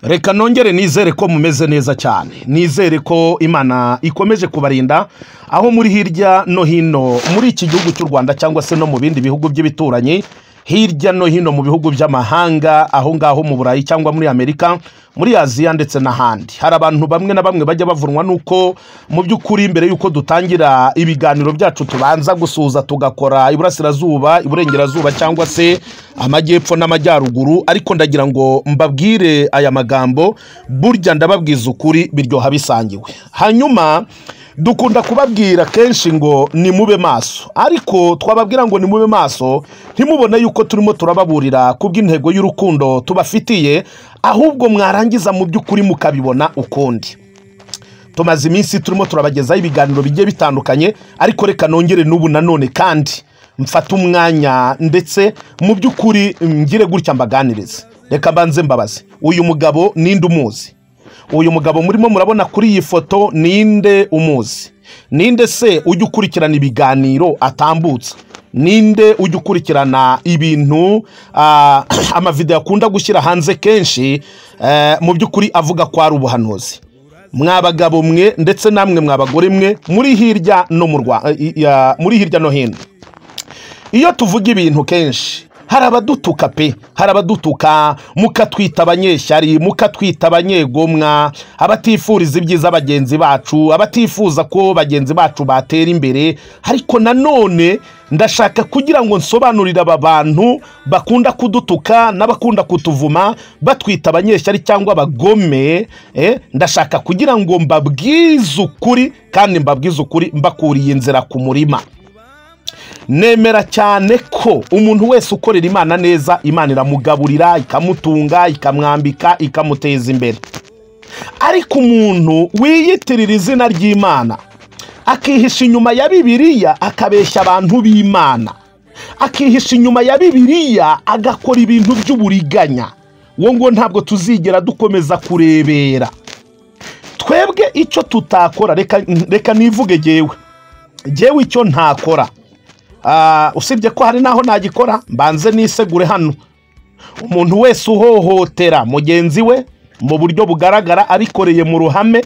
Reka nongere nizere ko mumeze neza cyane, nizere ko Imana ikomeje kubarinda aho muri hirya no hino muri iki gihugu cy'u Rwanda cyangwa se no mu bindi bihugu by'ibituranyi, hirya no hino mu bihugu by'amahanga, aho ngaho mu Burayi cyangwa muri Amerika, muri Aziya ndetse n'ahandi. Hari abantu bamwe na bamwe bajya bavunwa nuko mu by'ukuri mbere yuko dutangira ibiganiro byacu tubanza gusuza tugakora iburasirazuba, iburengerazuba cyangwa se amajyepfo n'amajyaruguru, ariko ndagira ngo mbabwire aya magambo burya ndababwiza ukuri biryoha bisangiwe. Hanyuma dukunda kubabwira kenshi ngo ni mube maso, ariko twababwira ngo ni mube maso ntimubone yuko turimo turababurira kubw'intego y'urukundo tubafitiye, ahubwo mwarangiza mu by'ukuri mukabibona ukundi. Tumaze iminsi turimo turabagezaho ibiganiro bigiye bitandukanye, ariko reka nongere n'ubu nanone kandi mfata umwanya ndetse mu by'ukuri ngire gutya mbaganirize. Reka mbanze mbabaze, uyu mugabo ninde umuzi? Uyu mugabo murimo murabona kuri iyi foto ninde umuzi? Ninde se ujya ukurikirana ibiganiro atambutsa? Ninde ujya ukurikirana ibintu amavideo akunda gushyira hanze kenshi mu by'ukuri avuga ko ari ubuhanuzi? Mwabagabo mwe ndetse namwe mwabagore mwe muri hirya no muri hirya no hino, iyo tuvuga ibintu kenshi hari abadutuka pe, hari abadutuka mukatwita abanyeshyari, mukatwita abanyegomwa, abatifuriza ibyiza bagenzi bacu, abatifuza ko bagenzi bacu batera imbere. Ariko nanone ndashaka kugira ngo nsobanurire aba bantu bakunda kudutuka n'abakunda kutuvuma batwita abanyeshyari cyangwa abagome, ndashaka kugira ngo mbabwize ukuri, kandi mbabwize ukuri mbakuriye inzira ku murima. Nemera cyane ko umuntu wese ukorera Imana neza, Imana iramugaburira, ikamutunga, ikamwambika, ikamuteza imbere. Ariko umuntu wiyitirira izina ry'Imana akihisha inyuma ya Bibiliya, akabeshya abantu b'Imana, akihisha inyuma ya Bibiliya, agakora ibintu by'uburiganya, wo ngo ntabwo tuzigera dukomeza kurebera. Twebwe icyo tutakora, reka nivuge jewe icyo ntakora, usibye ko hari naho nagikora, mbanze nisegure hano. Umuntu wese uhohotera mugenzi we mu buryo bugaragara abikoreye mu ruhame,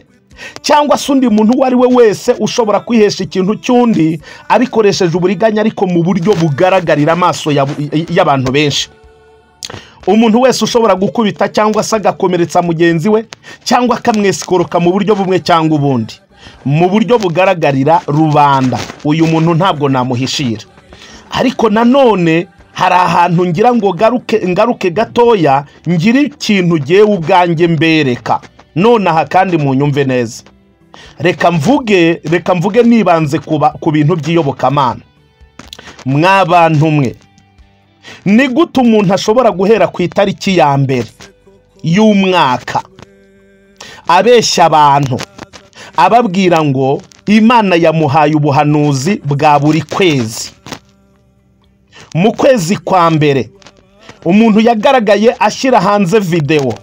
cyangwa se undi muntu uwo ari we wese ushobora kwihesha ikintu cy'undi abikoresheje uburiganya ariko mu buryo bugaragarira amaso y'abantu benshi, umuntu wese ushobora gukubita cyangwa se agakomeretsa mugenzi we cyangwa akamwesikoroka mu buryo bumwe cyangwa ubundi mu buryo bugaragarira rubanda, uyu muntu ntabwo namuhishira. Ariko nanone hari ahantu ngira ngo ngaruke gatoya, ngira ikintu giye ubwanjye mbereka nonaha kandi munyumve neza. Reka mvuge nibanze ku bintu by'iyobokamana. Mwabantu mwe, ni gute umuntu ashobora guhera ku itariki ya mbere y'umwaka abeshya abantu, ababwira ngo Imana yamuhaye ubuhanuzi bwa buri kwezi? Mu kwezi kwa mbere umuntu yagaragaye ashyira hanze video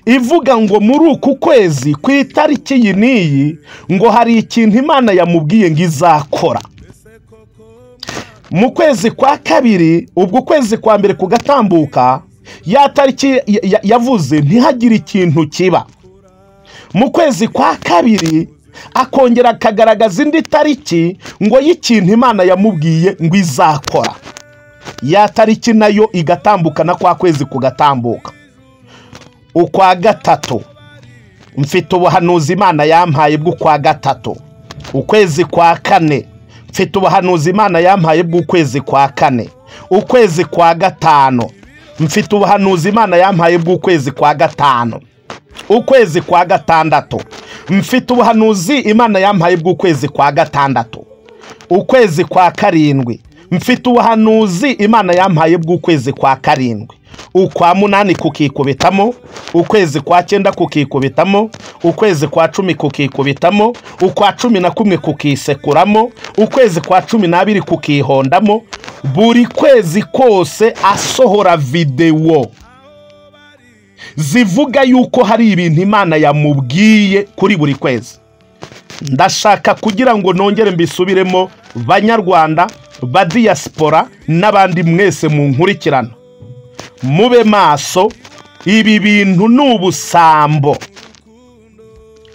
ivuga ngo muri uku kwezi ku itariki iyi n'iyi ngo hari ikintu Imana yamubwiye ngo izakora. Mu kwezi kwa kabiri, ubwo kwezi kwa mbere kugatambuka, ya tariki yavuze ntihagire ikintu kiba. Mu kwezi kwa kabiri akongera akagaragaza indi tariki ngo y'ikintu Imana yamubwiye ngo izakora. Ya tariki nayo igatambuka na kwa kwezi kugatambuka. Ukwa gatatu mfite ubuhanuzi Imana yampaye bw'ukwa gatatu. Ukwezi kwa kane mfite ubuhanuzi Imana yampaye bw'ukwezi kwa kane. Ukwezi kwa gatanu mfite ubuhanuzi Imana yampaye bw'ukwezi kwa gatanu. Ukwezi kwa gatandatu mfite ubuhanuzi Imana yampaye bw'ukwezi kwa gatandatu. Ukwezi kwa karindwi mfite ubuhanuzi Imana yampaye bw'ukwezi kwa karindwi. Ukwa munani kukikubitamo, ukwezi kwa cyenda kukikubitamo, ukwezi kwa cumi kukikubitamo, ukwa cumi na kumwe kukisekuramo, ukwezi kwa cumi n'abiri kukihondamo. Buri kwezi kose asohora video zivuga yuko hari ibintu Imana yamubwiye kuri buri kwezi. Ndashaka kugira ngo nongere mbisubiremo, banyarwanda, ba diaspora n'abandi mwese mu nkurikirana, mube maso ibi bintu ni ubusambo,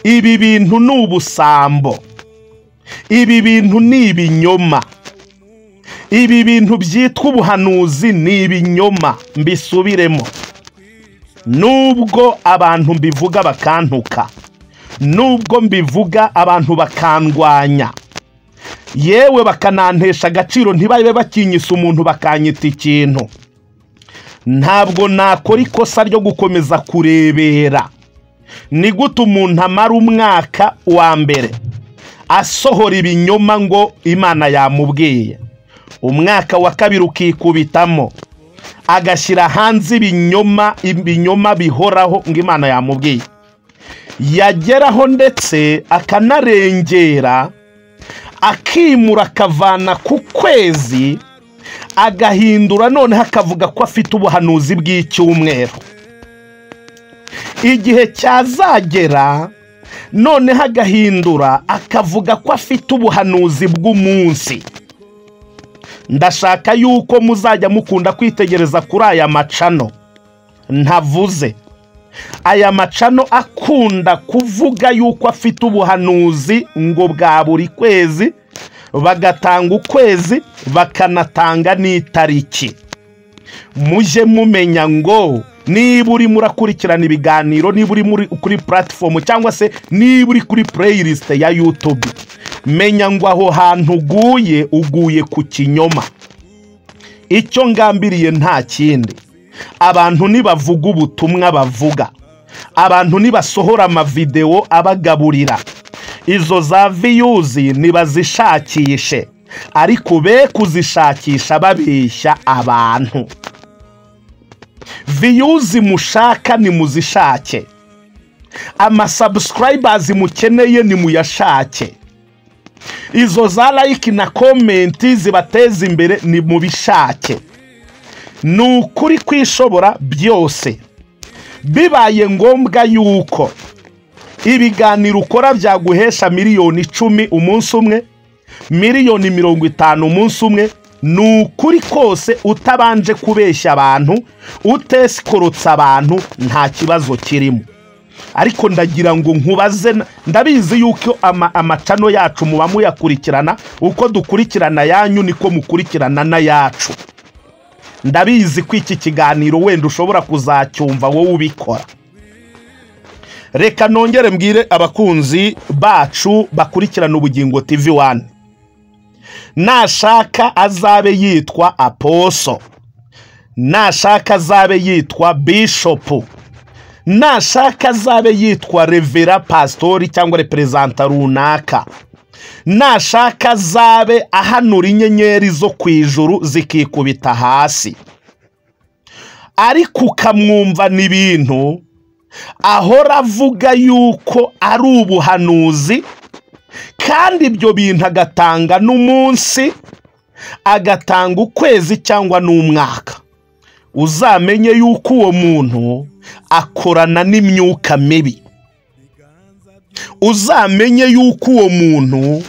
ibi bintu ni ubusambo, ibi bintu ni ibinyoma, ibi bintu byitwa ubuhanuzi ni ibinyoma. Mbisubiremo, nubwo abantu mbivuga bakantuka, nubwo mbivuga abantu bakandwanya, yewe bakanantesha agaciro, ntibabe bakinyisa umuntu bakanyita ikintu, ntabwo nakora ikosa ryo gukomeza kurebera. Ni gute umuntu amara umwaka wa mbere asohora ibinyoma ngo Imana yamubwiye, umwaka wa kabiri ukikubitamo agashyira hanze ibinyoma bihoraho ngo Imana yamubwiye, yageraho ndetse akanarengera akimura akavana ku kwezi agahindura, noneho akavuga ko afite ubuhanuzi bw'icyumweru. Igihe cyazagera noneho agahindura akavuga ko afite ubuhanuzi bw'umunsi. Ndashaka yuko muzajya mukunda kwitegereza kuri aya macano ntavuze, aya macano akunda kuvuga yuko afite ubuhanuzi ngo bwa buri kwezi, bagatanga ukwezi bakanatanga n'itariki. Muje mumenya ngo niba uri murakurikirana ibiganiro, niba uri kuri platform cyangwa se niba uri kuri playlist ya YouTube, menya ngo aho hantu uguye ku kinyoma. Icyo ngambiriye nta kindi, abantu nibavuga ubutumwa bavuga, abantu nibasohora amavideo abagaburira, izo za views nibazishakishe, ariko be kuzishakisha babeshya abantu. Views mushaka ni muzishake, ama subscribers mukeneye ni muyashake, izo za like na comment zibateza imbere ni mubishake. Nukuri kwishobora byose. Bibaye ngombwa yuko ibiganiro ukora byaguhesha miliyoni 10 umunsi umwe, miliyoni 50 umunsi umwe, nukuri kose utabanje kubeshya abantu, utesikorotsa abantu, nta kibazo kirimo. Ariko ndagira ngo nkubaze, ndabizi yuko amacano yacu muba muyakurikirana, uko dukurikirana yanyu niko mukurikirana na yacu. Ndabizi ko iki kiganiro wenda ushobora kuzacyumva wowe ubikora. Reka nongere mbwire abakunzi bacu bakurikirana Ubugingo TV1, nashaka azabe yitwa Apostle, nashaka azabe yitwa Bishop, nashaka azabe yitwa Revera Pastori cyangwa representa runaka, nashaka azabe ahanura inyenyeri zo kwijuru zikikubita hasi, ariko ukamwumva n'ibintu ahora avuga yuko ari ubuhanuzi, kandi ibyo bintu agatanga n'umunsi, agatanga ukwezi cyangwa n'umwaka, uzamenye yuko uwo muntu akorana n'imyuka mibi, uzamenye yuko uwo muntu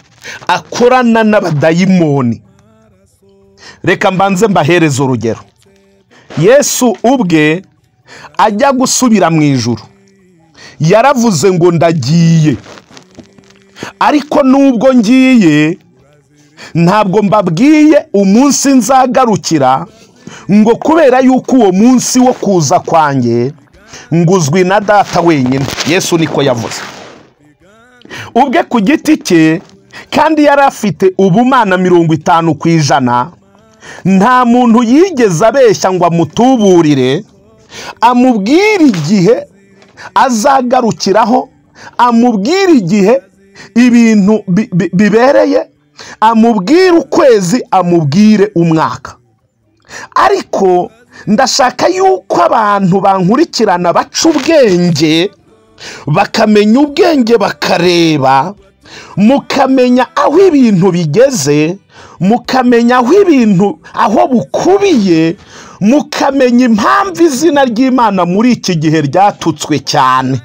akorana n'abadayimoni. Reka mbanze mbahereza urugero. Yesu ubwe ajya gusubira mu ijuru yaravuze ngo ndagiye, ariko nubwo ngiye ntabwo mbabwiye umunsi nzagarukira, ngo kubera yuko uwo munsi wo kuza kwanjye nguzwi na Data wenyine. Yesu niko yavuze ubwe ku giti cye, kandi yari afite ubumana 50%. Nta muntu yigeze abeshya ngo amutuburire, amubwire igihe azagarukiraho, amubwire igihe ibintu bibereye, amubwire ukwezi, amubwire umwaka. Ariko ndashaka yuko abantu bankurikirana baca ubwenge, bakamenya ubwenge, bakareba, mukamenya aho ibintu bigeze, mukamenya aho bukubiye, mukamenya impamvu izina ry'Imana muri iki gihe ryatutswe cyane.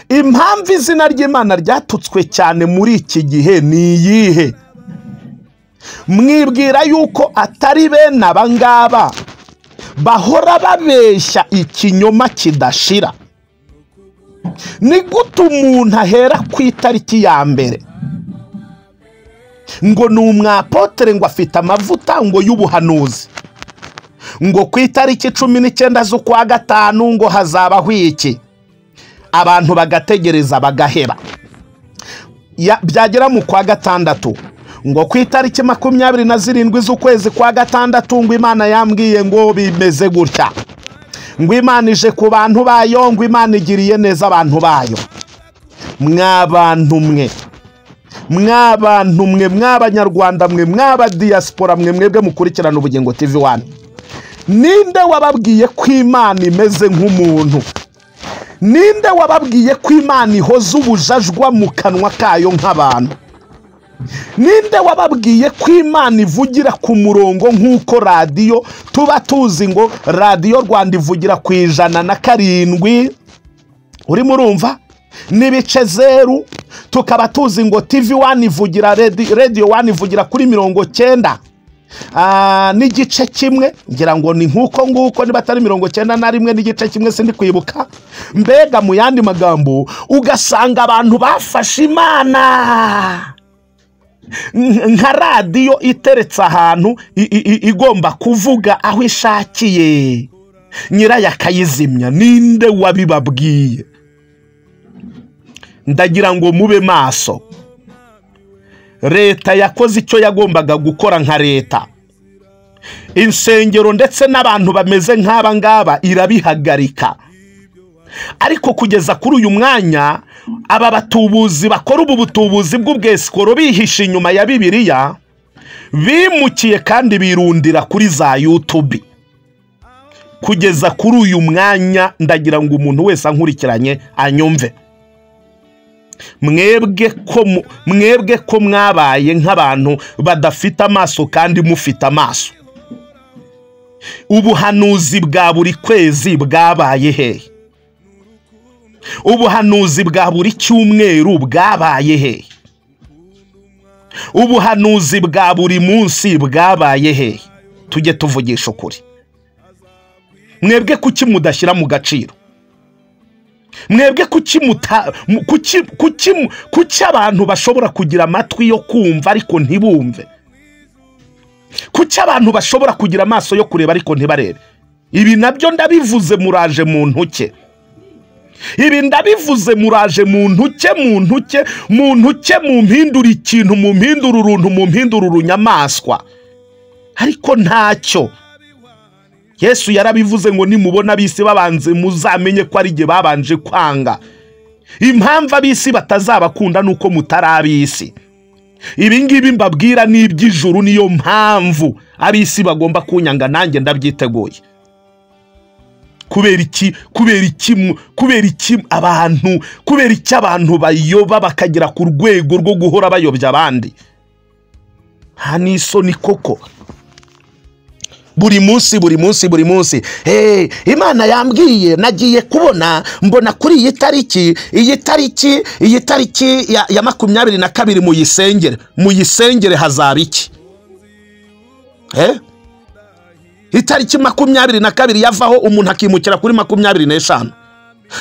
Impamvu izina ry'Imana ryatutswe cyane muri iki gihe ni iyihe? Mwibwira yuko atari bene abangaba bahora babeshya ikinyoma kidashira. Ni gute umuntu ahera ku itariki ya mbere ngo ni umwapotere ngo afite amavuta ngo y'ubuhanuzi, ngo ku itariki 19 z'ukwa gatanu ngo hazabaho iki, abantu bagategereza bagaheba. Byagera mu kwa gatandatu ngo ku itariki 27 z'ukwezi kwa gatandatu ngo Imana yambwiye ngo bimeze gutya, ngo Imana ije ku bantu bayo, ngo Imana igiriye neza abantu bayo. Mwabantu mwe, mw'abanyarwanda mwe, mw'aba diaspora mwe, mwebwe mukurikirana Ubugingo TV 1, ninde wababwiye ko Imana imeze nk'umuntu? Ninde wababwiye ko Imana ihoza ubujajwa mu kanwa kayo nk'abantu? Ninde wababwiye ko Imana ivugira ku murongo nk'uko radiyo tuba tuzi ngo radiyo Rwanda ivugira ku 107, urimo urumva, n'ibice 0, tukaba tuzi ngo TV 1 ivugira, radio 1 ivugira kuri 90 n'igice kimwe, ngira ngo ni nk'uko niba atari 91 n'igice kimwe, sindi kwibuka. Mbega mu yandi magambo ugasanga abantu bafashe Imana nka radiyo iteretse ahantu igomba kuvuga aho ishakiye, nyirayo akayizimya. Ninde wabibabwiye? Ndagira ngo mube maso. Leta yakoze icyo yagombaga gukora nka leta. Insengero ndetse n'abantu bameze nk'aba ngaba irabihagarika. Ariko kugeza kuri uyu mwanya aba batubuzi bakora ubu butubuzi bw'ubwesikoro bihisha inyuma ya Bibiliya bimukiye kandi birundira kuri za YouTube. Kugeza kuri uyu mwanya ndagira ngo umuntu wese ankurikiranye anyumve, mwebwe ko mwabaye nk'abantu badafite amaso kandi mufite amaso. Ubuhanuzi bwa buri kwezi bwabaye hehe? Ubuhanuzi bwa buri cyumweru bwabaye hehe? Ubuhanuzi bwa buri munsi bwabaye hehe? Tujye tuvugisha ukuri. Mwebwe kuki mudashyira mu gaciro? Mwebwe kuki abantu bashobora kugira amatwi yo kumva ariko ntibumve? Kuki abantu bashobora kugira amaso yo kureba ariko ntibarebe? Ibi nabyo ndabivuze muraje mu ntuke. Ibi ndabivuze muraje mu ntuke, mu mpindura ikintu, mu mpindura uruntu, mu mpindura urunyamaswa. Ariko ntacyo. Yesu yarabivuze ngo nimubona abisi babanze muzamenye ko ari jye babanje kwanga. Impamvu abisi batazabakunda nuko mutari abisi. Ibi ngibi mbabwira n'iby'ijuru, niyo mpamvu abisi bagomba kunyanga, nanjye ndabyiteguye. Kubera iki abantu bayoba bakagera ku rwego rwo guhora bayobya abandi? Hanisoni koko. Buri munsi Imana yambwiye, nagiye kubona mbona kuri iyi tariki ya 22 muyisengere hazaba iki? Itariki 22 yavaho umuntu akimukira kuri 25,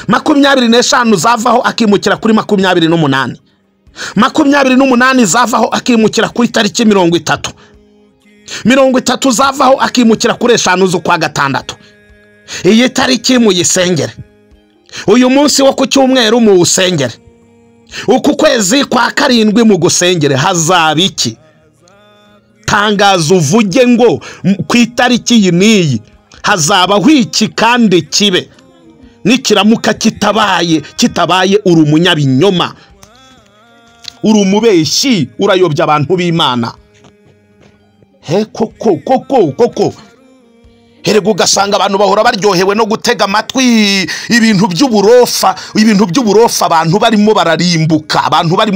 25 zavaho akimukira kuri 28, 28 zavaho akimukira kuri tariki 30, 30 zavaho akimukira kuri 5 z'ukwa gatandatu. Iyi tariki muyisengere, uyu munsi wo ku cyumweru muwusengere, uku kwezi kwa 7 mu gusengere hazaba iki? Tangazo uvuge ngo ku itariki iyi n'iyi hazabaho iki kandi kibe. Nikiramuka kitabaye uri umunyabinyoma, uri umubeshyi, urayobya abantu b'Imana. Koko herego ugasanga abantu bahora baryohewe no gutega amatwi ibintu by'uburofa, abantu barimo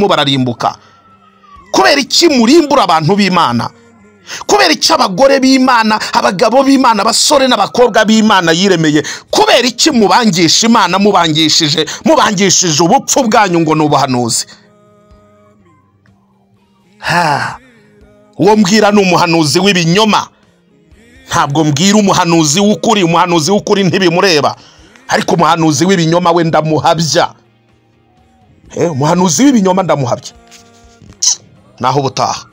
bararimbuka. Kubera iki murimbura abantu b'Imana? Kubera iki abagore b'Imana, abagabo b'Imana, abasore n'abakobwa b'Imana yiremeye, kubera iki mubangisha Imana, mubangishije ubupfu bwanyu ngo n'ubuhanuzi? Uwo mbwira n'umuhanuzi w'ibinyoma. ntabwo mbwira umuhanuzi w'ukuri ntibimureba, ariko umuhanuzi w'ibinyoma we ndamuhabya. Umuhanuzi w'ibinyoma ndamuhabya. Naho ubutaha.